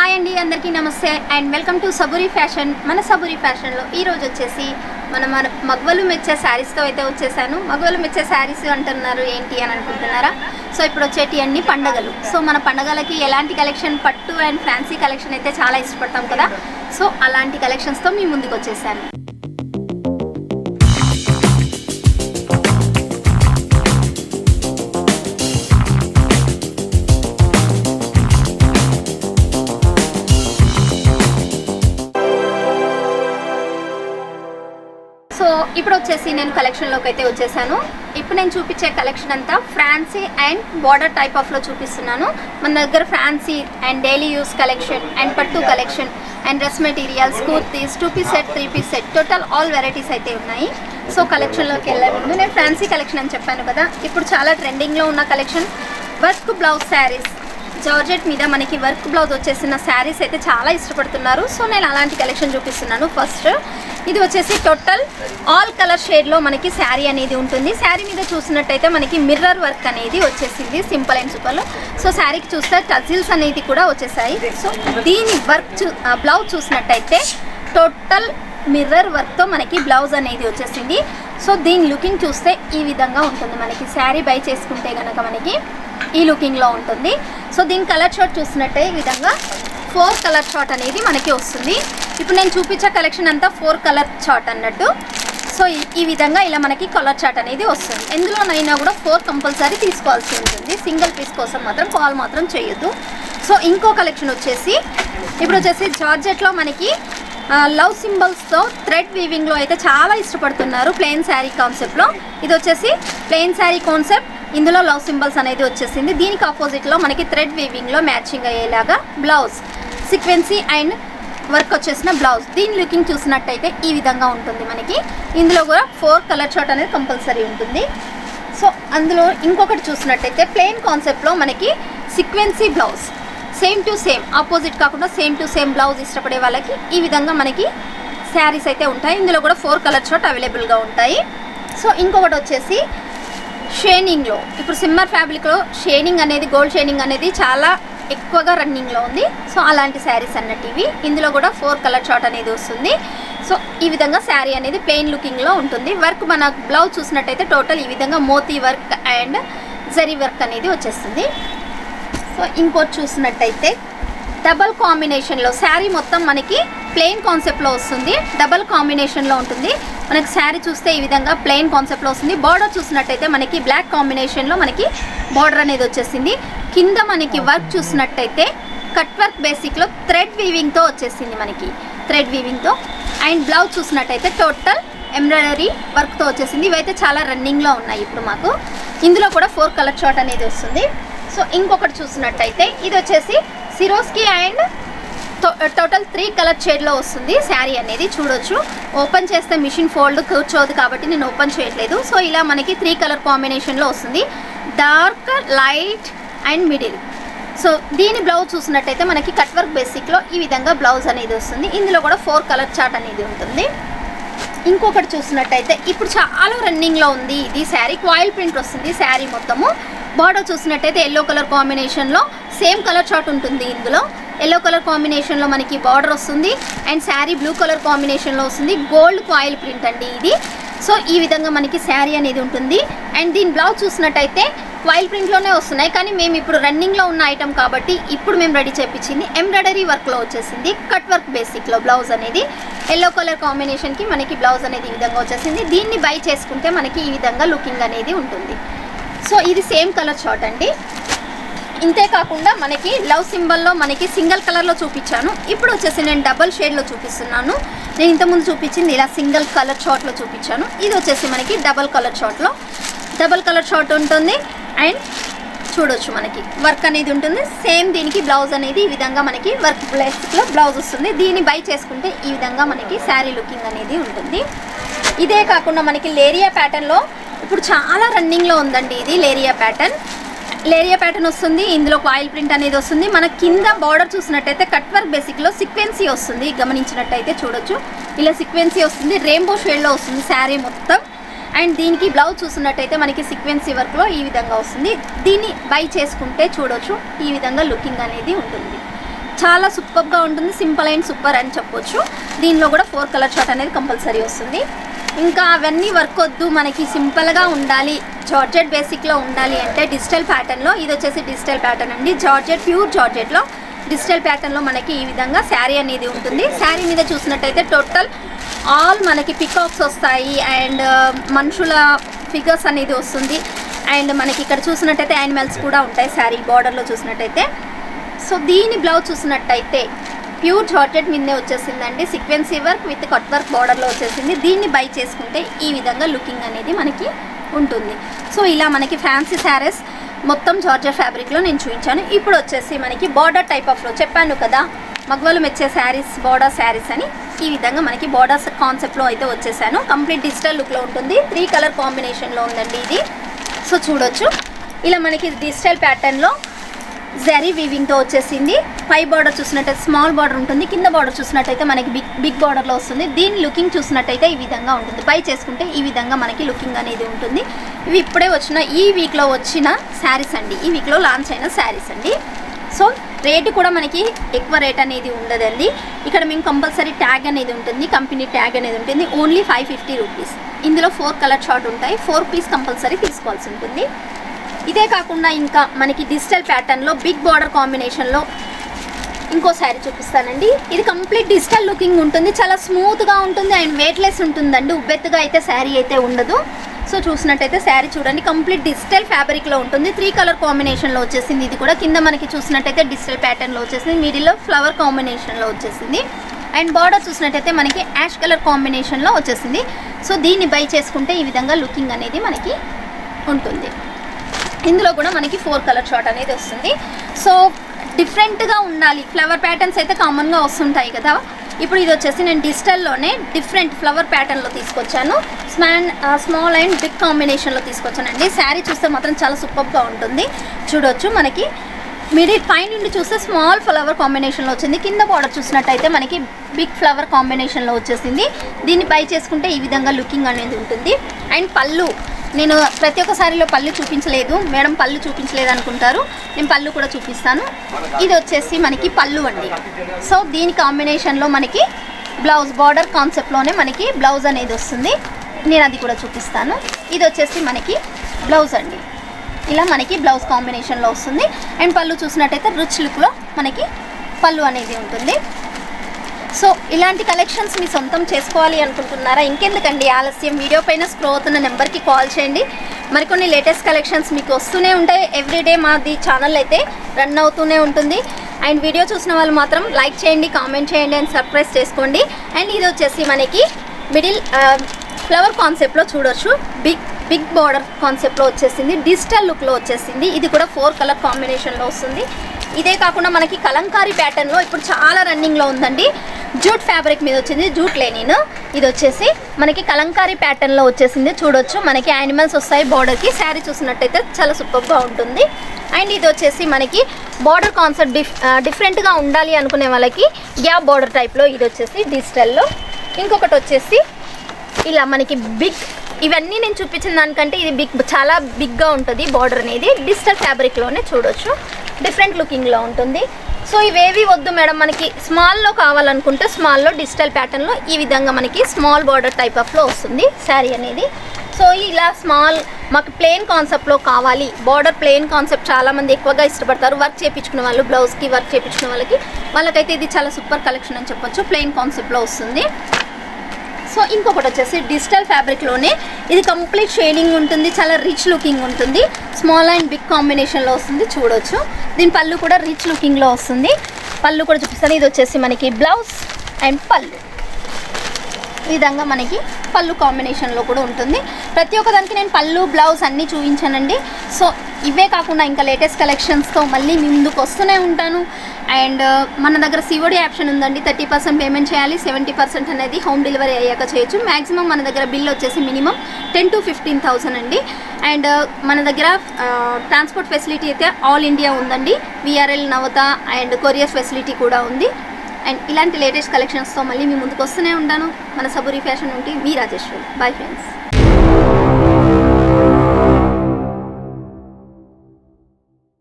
Hi అండి, అందరికీ నమస్తే అండ్ వెల్కమ్ టు సబూరి ఫ్యాషన్. మన సబూరి ఫ్యాషన్లో ఈరోజు వచ్చేసి మన మగవలు మెచ్చే శారీస్తో అయితే వచ్చేసాను. మగవలు మెచ్చే శారీస్ అంటున్నారు ఏంటి అని అనుకుంటున్నారా? సో ఇప్పుడు వచ్చేటి అన్ని పండగలు. సో మన పండగలకి ఎలాంటి కలెక్షన్, పట్టు అండ్ ఫ్యాన్సీ కలెక్షన్ అయితే చాలా ఇష్టపడతాం కదా. సో అలాంటి కలెక్షన్స్తో మీ ముందుకు వచ్చేసాను. సో ఇప్పుడు వచ్చేసి నేను కలెక్షన్లోకి అయితే వచ్చేసాను. ఇప్పుడు నేను చూపించే కలెక్షన్ అంతా ఫ్యాన్సీ అండ్ బార్డర్ టైప్ ఆఫ్లో చూపిస్తున్నాను. మన దగ్గర fancy and daily use collection and పట్టు collection and dress materials, kurtis, 2 piece set, 3 piece set, total all varieties అయితే ఉన్నాయి. సో కలెక్షన్లోకి వెళ్ళే ముందు నేను ఫ్యాన్సీ కలెక్షన్ అని చెప్పాను కదా, ఇప్పుడు చాలా ట్రెండింగ్లో ఉన్న collection work blouse saris. Georgette మీద మనకి వర్క్ బ్లౌజ్ వచ్చేసిన శారీస్ అయితే చాలా ఇష్టపడుతున్నారు. సో నేను అలాంటి కలెక్షన్ చూపిస్తున్నాను. ఫస్ట్ ఇది వచ్చేసి టోటల్ ఆల్ కలర్ షేడ్లో మనకి శారీ అనేది ఉంటుంది. శారీ మీద చూసినట్టయితే మనకి మిర్రర్ వర్క్ అనేది వచ్చేసింది, సింపుల్ అండ్ సూపర్లో. సో శారీకి చూస్తే టజిల్స్ అనేది కూడా వచ్చేసాయి. సో దీని వర్క్ బ్లౌజ్ చూసినట్టయితే టోటల్ మిర్రర్ వర్క్తో మనకి బ్లౌజ్ అనేది వచ్చేసింది. సో దీని లుకింగ్ చూస్తే ఈ విధంగా ఉంటుంది. మనకి శారీ బై చేసుకుంటే కనుక మనకి ఈ లుకింగ్లో ఉంటుంది. సో దీని కలర్ షార్ట్ చూసినట్టే ఈ విధంగా 4 కలర్ షార్ట్ అనేది మనకి వస్తుంది. ఇప్పుడు నేను చూపించే కలెక్షన్ అంతా 4 కలర్ చార్ట్ అన్నట్టు. సో ఈ విధంగా ఇలా మనకి కలర్ చార్ట్ అనేది వస్తుంది. ఎందులోనైనా కూడా 4 కంపల్సరీ తీసుకోవాల్సి ఉంటుంది. సింగిల్ పీస్ కోసం మాత్రం కాల్ మాత్రం చేయొద్దు. సో ఇంకో కలెక్షన్ వచ్చేసి ఇప్పుడు వచ్చేసి జార్జెట్లో మనకి లవ్ సింబల్స్తో థ్రెడ్ వీవింగ్లో అయితే చాలా ఇష్టపడుతున్నారు. ప్లెయిన్ శారీ కాన్సెప్ట్లో ఇది వచ్చేసి ప్లెయిన్ శారీ కాన్సెప్ట్, ఇందులో లవ్ సింబల్స్ అనేది వచ్చేసింది. దీనికి ఆపోజిట్లో మనకి థ్రెడ్ వీవింగ్లో మ్యాచింగ్ అయ్యేలాగా బ్లౌజ్, సీక్వెన్సీ అండ్ వర్క్ వచ్చేసిన బ్లౌజ్. దీని లుకింగ్ చూసినట్టయితే ఈ విధంగా ఉంటుంది. మనకి ఇందులో కూడా 4 కలర్ షార్ట్ అనేది కంపల్సరీ ఉంటుంది. సో అందులో ఇంకొకటి చూసినట్టయితే ప్లెయిన్ కాన్సెప్ట్లో మనకి సీక్వెన్సీ blouse, same to same, opposite కాకుండా సేమ్ టు సేమ్ బ్లౌజ్ ఇష్టపడే వాళ్ళకి ఈ విధంగా మనకి శారీస్ అయితే ఉంటాయి. ఇందులో కూడా 4 కలర్ షార్ట్ అవైలబుల్గా ఉంటాయి. సో ఇంకొకటి వచ్చేసి షేనింగ్లో, ఇప్పుడు సిమ్మర్ ఫ్యాబ్రిక్లో షేనింగ్ అనేది, గోల్డ్ షేనింగ్ అనేది చాలా ఎక్కువగా రన్నింగ్లో ఉంది. సో అలాంటి శారీస్ అన్నట్టు ఇవి. ఇందులో కూడా 4 కలర్ షార్ట్ అనేది వస్తుంది. సో ఈ విధంగా శారీ అనేది ప్లెయిన్ లుకింగ్లో ఉంటుంది. వర్క్ మన బ్లౌజ్ చూసినట్టయితే టోటల్ ఈ విధంగా మోతీ వర్క్ అండ్ జరీ వర్క్ అనేది వచ్చేస్తుంది. సో ఇంకోటి చూసినట్టయితే డబల్ కాంబినేషన్లో శారీ మొత్తం మనకి ప్లెయిన్ కాన్సెప్ట్లో వస్తుంది. డబల్ కాంబినేషన్లో ఉంటుంది. మనకి శారీ చూస్తే ఈ విధంగా ప్లెయిన్ కాన్సెప్ట్లో వస్తుంది. బార్డర్ చూసినట్టయితే మనకి బ్లాక్ కాంబినేషన్లో మనకి బార్డర్ అనేది వచ్చేసింది. కింద మనకి వర్క్ చూసినట్టయితే కట్ వర్క్ బేసిక్లో థ్రెడ్ వీవింగ్తో వచ్చేసింది. మనకి థ్రెడ్ వీవింగ్తో అండ్ బ్లౌజ్ చూసినట్టయితే టోటల్ ఎంబ్రాయిడరీ వర్క్తో వచ్చేసింది. ఇవైతే చాలా రన్నింగ్లో ఉన్నాయి ఇప్పుడు మాకు. ఇందులో కూడా 4 కలర్ షార్ట్ అనేది వస్తుంది. సో ఇంకొకటి చూసినట్టయితే ఇది వచ్చేసి సిరోస్కి అండ్ టోటల్ 3 కలర్ షేడ్లో వస్తుంది శారీ అనేది. చూడొచ్చు, ఓపెన్ చేస్తే మిషన్ ఫోల్డ్ కూర్చోదు కాబట్టి నేను ఓపెన్ చేయట్లేదు. సో ఇలా మనకి 3 కలర్ కాంబినేషన్లో వస్తుంది, dark, light and middle. So దీని బ్లౌజ్ చూసినట్టయితే మనకి కట్ వర్క్ బేసిక్లో ఈ విధంగా బ్లౌజ్ అనేది వస్తుంది. ఇందులో కూడా 4 కలర్ చార్ట్ అనేది ఉంటుంది. ఇంకొకటి చూసినట్టయితే ఇప్పుడు చాలా రన్నింగ్లో ఉంది ఇది శారీ. కాయిల్ ప్రింట్ వస్తుంది శారీ మొత్తము. బార్డర్ చూసినట్టయితే ఎల్లో కలర్ కాంబినేషన్లో సేమ్ కలర్ చార్ట్ ఉంటుంది. ఇందులో ఎల్లో కలర్ కాంబినేషన్లో మనకి బార్డర్ వస్తుంది అండ్ శారీ బ్లూ కలర్ కాంబినేషన్లో వస్తుంది. గోల్డ్ కాయిల్ ప్రింట్ అండి ఇది. సో ఈ విధంగా మనకి శారీ అనేది ఉంటుంది. అండ్ దీని బ్లౌజ్ చూసినట్టయితే కాయిల్ ప్రింట్లోనే వస్తున్నాయి, కానీ మేము ఇప్పుడు రన్నింగ్లో ఉన్న ఐటమ్ కాబట్టి ఇప్పుడు మేము రెడీ చేయించింది ఎంబ్రాయిడరీ వర్క్లో వచ్చేసింది. కట్ వర్క్ బేసిక్లో బ్లౌజ్ అనేది ఎల్లో కలర్ కాంబినేషన్కి మనకి బ్లౌజ్ అనేది ఈ విధంగా వచ్చేసింది. దీన్ని బై చేసుకుంటే మనకి ఈ విధంగా లుకింగ్ అనేది ఉంటుంది. సో ఇది సేమ్ కలర్ చార్ట్ అండి. ఇంతేకాకుండా మనకి లవ్ సింబల్లో మనకి సింగిల్ కలర్లో చూపించాను. ఇప్పుడు వచ్చేసి నేను డబల్ షేడ్లో చూపిస్తున్నాను. నేను ఇంతకుముందు చూపించింది ఇలా సింగిల్ కలర్ చార్ట్లో చూపించాను. ఇది వచ్చేసి మనకి డబల్ కలర్ చార్ట్లో, డబల్ కలర్ చార్ట్ ఉంటుంది. అండ్ చూడొచ్చు మనకి వర్క్ అనేది ఉంటుంది. సేమ్ దీనికి బ్లౌజ్ అనేది ఈ విధంగా మనకి వర్క్ బేసిక్లో బ్లౌజ్ వస్తుంది. దీన్ని బై చేసుకుంటే ఈ విధంగా మనకి శారీ లుకింగ్ అనేది ఉంటుంది. ఇదే కాకుండా మనకి లేరియా ప్యాటర్న్లో ఇప్పుడు చాలా రన్నింగ్లో ఉందండి ఇది లేరియా ప్యాటర్న్. లేరియా ప్యాటర్న్ వస్తుంది. ఇందులో కాయిల్ ప్రింట్ అనేది వస్తుంది. మన కింద బార్డర్ చూసినట్టయితే కట్ వర్క్ బేసిక్లో సీక్వెన్సీ వస్తుంది. గమనించినట్టయితే చూడొచ్చు, ఇలా సీక్వెన్సీ వస్తుంది. రెయిన్బో షేడ్లో వస్తుంది శారీ మొత్తం. అండ్ దీనికి బ్లౌజ్ చూసినట్టయితే మనకి సీక్వెన్సీ వర్క్లో ఈ విధంగా వస్తుంది. దీన్ని బై చేసుకుంటే చూడొచ్చు ఈ విధంగా లుకింగ్ అనేది ఉంటుంది. చాలా సూపర్గా ఉంటుంది, సింపుల్ అండ్ సూపర్ అని చెప్పొచ్చు. దీనిలో కూడా 4 కలర్ చార్ట్ అనేది కంపల్సరీ వస్తుంది. ఇంకా అవన్నీ వర్క్ వద్దు, మనకి సింపుల్గా ఉండాలి, జార్జెట్ బేసిక్లో ఉండాలి అంటే డిజిటల్ ప్యాటర్న్లో, ఇది వచ్చేసి డిజిటల్ ప్యాటర్న్ అండి. జార్జెట్, ప్యూర్ జార్జెట్లో డిజిటల్ ప్యాటర్న్లో మనకి ఈ విధంగా శారీ అనేది ఉంటుంది. శారీ మీద చూసినట్టయితే టోటల్ ఆల్ మనకి పికాక్స్ వస్తాయి అండ్ మనుషుల ఫిగర్స్ అనేది వస్తుంది. అండ్ మనకి ఇక్కడ చూసినట్టయితే యానిమల్స్ కూడా ఉంటాయి శారీ బార్డర్లో చూసినట్టయితే. సో దీని బ్లౌజ్ చూసినట్టయితే ప్యూర్ జార్జెట్ మీదే వచ్చేసిందండి, సీక్వెన్సీ వర్క్ విత్ కట్ వర్క్ బార్డర్లో వచ్చేసింది. దీన్ని బై చేసుకుంటే ఈ విధంగా లుకింగ్ అనేది మనకి ఉంటుంది. సో ఇలా మనకి ఫ్యాన్సీ శారీస్ మొత్తం జార్జెట్ ఫ్యాబ్రిక్లో నేను చూపించాను. ఇప్పుడు వచ్చేసి మనకి బార్డర్ టైప్ ఆఫ్లో చెప్పాను కదా, మగవాళ్ళు మెచ్చే శారీస్ బార్డర్ శారీస్ అని, ఈ విధంగా మనకి బార్డర్స్ కాన్సెప్ట్లో అయితే వచ్చేసాను. కంప్లీట్ డిజిటల్ లుక్లో ఉంటుంది, 3 కలర్ కాంబినేషన్లో ఉందండి ఇది. సో చూడొచ్చు ఇలా మనకి డిజిటల్ ప్యాటర్న్లో జరీ వీవింగ్తో వచ్చేసింది. పై బార్డర్ చూసినట్టయితే స్మాల్ బార్డర్ ఉంటుంది, కింద బార్డర్ చూసినట్టయితే మనకి బిగ్ బార్డర్లో వస్తుంది. దీని లుకింగ్ చూసినట్టయితే ఈ విధంగా ఉంటుంది, బై చేసుకుంటే ఈ విధంగా మనకి లుకింగ్ అనేది ఉంటుంది. ఇవి ఇప్పుడే వచ్చిన ఈ వీక్లో వచ్చిన శారీస్ అండి, ఈ వీక్లో లాంచ్ అయిన శారీస్ అండి. సో రేటు కూడా మనకి ఎక్కువ రేట్ అనేది ఉండదండి. ఇక్కడ మేము కంపల్సరీ ట్యాగ్ అనేది ఉంటుంది, కంపెనీ ట్యాగ్ అనేది ఉంటుంది. Only 550 rupees. ఇందులో 4 కలర్ చార్ట్ ఉంటాయి, 4 పీస్ కంపల్సరీ తీసుకోవాల్సి ఉంటుంది. ఇదే కాకుండా ఇంకా మనకి డిజిటల్ ప్యాటర్న్లో బిగ్ బార్డర్ కాంబినేషన్లో ఇంకో శారీ చూపిస్తానండి. ఇది కంప్లీట్ డిజిటల్ లుకింగ్ ఉంటుంది, చాలా స్మూత్గా ఉంటుంది అండ్ వెయిట్లెస్ ఉంటుందండి. ఉబ్బెత్తుగా అయితే శారీ అయితే ఉండదు. సో చూసినట్టయితే శారీ చూడండి, కంప్లీట్ డిజిటల్ ఫ్యాబ్రిక్లో ఉంటుంది, 3 కలర్ కాంబినేషన్లో వచ్చేసింది. ఇది కూడా కింద మనకి చూసినట్టయితే డిజిటల్ ప్యాటర్న్లో వచ్చేసింది, మిడిల్లో ఫ్లవర్ కాంబినేషన్లో వచ్చేసింది. అండ్ బార్డర్ చూసినట్టయితే మనకి యాష్ కలర్ కాంబినేషన్లో వచ్చేసింది. సో దీన్ని బై చేసుకుంటే ఈ విధంగా లుకింగ్ అనేది మనకి ఉంటుంది. ఇందులో కూడా మనకి 4 కలర్ చార్ట్ అనేది వస్తుంది. సో డిఫరెంట్గా ఉండాలి, ఫ్లవర్ ప్యాటర్న్స్ అయితే కామన్గా వస్తుంటాయి కదా. ఇప్పుడు ఇది వచ్చేసి నేను డిజిటల్లోనే డిఫరెంట్ ఫ్లవర్ ప్యాటర్న్లో తీసుకొచ్చాను, స్మాల్ అండ్ బిగ్ కాంబినేషన్లో తీసుకొచ్చానండి. శారీ చూస్తే మాత్రం చాలా సూపర్గా ఉంటుంది. చూడొచ్చు మనకి మిడిల్ పై నుండి చూస్తే స్మాల్ ఫ్లవర్ కాంబినేషన్లో వచ్చింది, కింద బార్డర్ చూసినట్టయితే మనకి బిగ్ ఫ్లవర్ కాంబినేషన్లో వచ్చేసింది. దీన్ని బై చేసుకుంటే ఈ విధంగా లుకింగ్ అనేది ఉంటుంది. అండ్ పళ్ళు, నేను ప్రతి ఒక్క సారీలో పళ్ళు చూపించలేదు మేడం, పళ్ళు చూపించలేదు అనుకుంటారు, నేను పళ్ళు కూడా చూపిస్తాను. ఇది వచ్చేసి మనకి పళ్ళు అండి. సో దీని కాంబినేషన్లో మనకి బ్లౌజ్ బార్డర్ కాన్సెప్ట్లోనే మనకి బ్లౌజ్ అనేది వస్తుంది, నేను అది కూడా చూపిస్తాను. ఇది వచ్చేసి మనకి బ్లౌజ్ అండి, ఇలా మనకి బ్లౌజ్ కాంబినేషన్లో వస్తుంది. అండ్ పళ్ళు చూసినట్టయితే రిచ్ లుక్లో మనకి పళ్ళు అనేది ఉంటుంది. సో ఇలాంటి కలెక్షన్స్ మీ సొంతం చేసుకోవాలి అనుకుంటున్నారా? ఇంకెందుకండి ఆలస్యం, వీడియో పైన స్క్రోల్ అవుతున్న నెంబర్కి కాల్ చేయండి. మరికొన్ని లేటెస్ట్ కలెక్షన్స్ మీకు వస్తూనే ఉంటాయి. ఎవ్రీడే మాది ఛానల్ అయితే రన్ అవుతూనే ఉంటుంది. అండ్ వీడియో చూసిన వాళ్ళు మాత్రం లైక్ చేయండి, కామెంట్ చేయండి అండ్ సబ్స్క్రైబ్ చేసుకోండి. అండ్ ఇది వచ్చేసి మనకి మిడిల్ ఫ్లవర్ కాన్సెప్ట్లో చూడొచ్చు, బిగ్ బార్డర్ కాన్సెప్ట్లో వచ్చేసింది, డిజిటల్ లుక్లో వచ్చేసింది. ఇది కూడా 4 కలర్ కాంబినేషన్లో వస్తుంది. ఇదే కాకుండా మనకి కలంకారీ ప్యాటర్న్లో ఇప్పుడు చాలా రన్నింగ్లో ఉందండి, జూట్ ఫ్యాబ్రిక్ మీద వచ్చింది, జూట్ లెనిన్. ఇది వచ్చేసి మనకి కలంకారీ ప్యాటర్న్లో వచ్చేసింది. చూడొచ్చు మనకి యానిమల్స్ వస్తాయి బార్డర్కి. శారీ చూసినట్టయితే చాలా సూపర్గా ఉంటుంది. అండ్ ఇది వచ్చేసి మనకి బార్డర్ కాన్సెప్ట్ డిఫరెంట్గా ఉండాలి అనుకునే వాళ్ళకి గ్యాప్ బార్డర్ టైప్లో ఇది వచ్చేసి డిజిటల్లో. ఇంకొకటి వచ్చేసి ఇలా మనకి బిగ్, ఇవన్నీ నేను చూపించిన దానికంటే ఇది చాలా బిగ్గా ఉంటుంది బార్డర్ అనేది, డిజిటల్ ఫ్యాబ్రిక్లోనే చూడొచ్చు, డిఫరెంట్ లుకింగ్లో ఉంటుంది. సో ఇవేవి వద్దు మేడం, మనకి స్మాల్లో కావాలనుకుంటే స్మాల్లో డిజిటల్ ప్యాటర్న్లో ఈ విధంగా మనకి స్మాల్ బార్డర్ టైప్ ఆఫ్లో వస్తుంది శారీ అనేది. సో ఇలా స్మాల్ మాకు ప్లెయిన్ కాన్సెప్ట్లో కావాలి, బార్డర్ ప్లెయిన్ కాన్సెప్ట్ చాలామంది ఎక్కువగా ఇష్టపడతారు, వర్క్ చేయించుకునే వాళ్ళు, బ్లౌజ్కి వర్క్ చేయించుకునే వాళ్ళకైతే ఇది చాలా సూపర్ కలెక్షన్ అని చెప్పొచ్చు, ప్లెయిన్ కాన్సెప్ట్లో వస్తుంది. సో ఇంకొకటి వచ్చేసి డిజిటల్ ఫ్యాబ్రిక్లోనే ఇది కంప్లీట్ షేడింగ్ ఉంటుంది, చాలా రిచ్ లుకింగ్ ఉంటుంది, స్మాల్ అండ్ బిగ్ కాంబినేషన్లో వస్తుంది. చూడొచ్చు దీని పళ్ళు కూడా రిచ్ లుకింగ్లో వస్తుంది, పళ్ళు కూడా చూపిస్తాను. ఇది వచ్చేసి మనకి బ్లౌజ్ అండ్ పళ్ళు, ఈ విధంగా మనకి పళ్ళు కాంబినేషన్లో కూడా ఉంటుంది. ప్రతి ఒక్క దానికి నేను పళ్ళు బ్లౌజ్ అన్నీ చూపించానండి. సో ఇవే కాకుండా ఇంకా లేటెస్ట్ కలెక్షన్స్తో మళ్ళీ మీ ముందుకు వస్తూనే ఉంటాను. అండ్ మన దగ్గర సిఓడి ఆప్షన్ ఉందండి, 30% పేమెంట్ చేయాలి, 70% అనేది హోమ్ డెలివరీ అయ్యాక చేయొచ్చు. మ్యాక్సిమం మన దగ్గర బిల్ వచ్చేసి మినిమం 10,000 to 15,000 అండి. అండ్ మన దగ్గర ట్రాన్స్పోర్ట్ ఫెసిలిటీ అయితే ఆల్ ఇండియా ఉందండి, VRL Navata and courier facility కూడా ఉంది. అండ్ ఇలాంటి లేటెస్ట్ కలెక్షన్స్తో మళ్ళీ మీ ముందుకు వస్తూనే ఉంటాను. మన సబూరి ఫ్యాషన్ నుండి మీ రాజేశ్వరి. Bye friends.